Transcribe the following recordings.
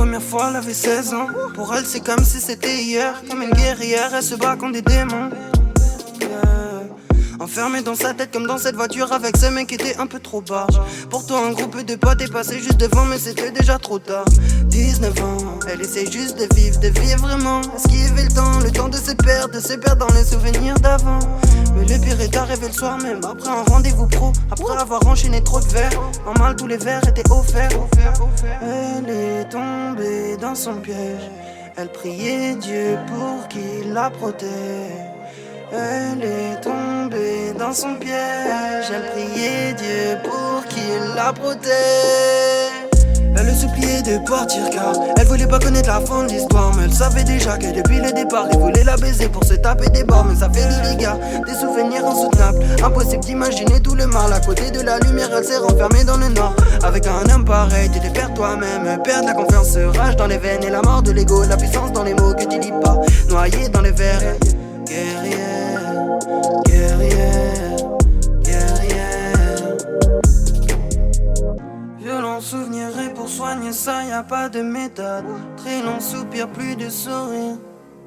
première fois, elle avait 16 ans. Pour elle, c'est comme si c'était hier. Comme une guerrière, elle se bat contre des démons. Enfermé dans sa tête comme dans cette voiture avec ce mec qui était un peu trop barge. Pourtant un groupe de potes est passé juste devant mais c'était déjà trop tard. 19 ans, elle essaie juste de vivre vraiment. Esquiver le temps de se perdre dans les souvenirs d'avant. Mais le pire est arrivé le soir même, après un rendez-vous pro. Après avoir enchaîné trop de verres, normal tous les verres étaient offerts. Elle est tombée dans son piège. Elle priait Dieu pour qu'il la protège. Elle est tombée dans son piège. Elle priait Dieu pour qu'il la protège. Elle se suppliait de partir car elle voulait pas connaître la fin de l'histoire. Mais elle savait déjà que depuis le départ il voulait la baiser pour se taper des barres. Mais ça fait des dégâts, des souvenirs insoutenables. Impossible d'imaginer tout le mal. À côté de la lumière elle s'est renfermée dans le noir. Avec un homme pareil tu te perds toi-même. Perdre la confiance, rage dans les veines. Et la mort de l'ego, la puissance dans les mots que tu dis pas. Noyé dans les verres. Guerrière, guerrière, guerrière. Violent souvenir et pour soigner ça y a pas de méthode. Très long soupir, plus de sourire.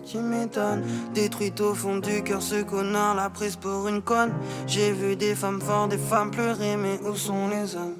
Tu m'étonnes, détruite au fond du cœur, ce connard l'a prise pour une conne. J'ai vu des femmes fortes, des femmes pleurer, mais où sont les hommes?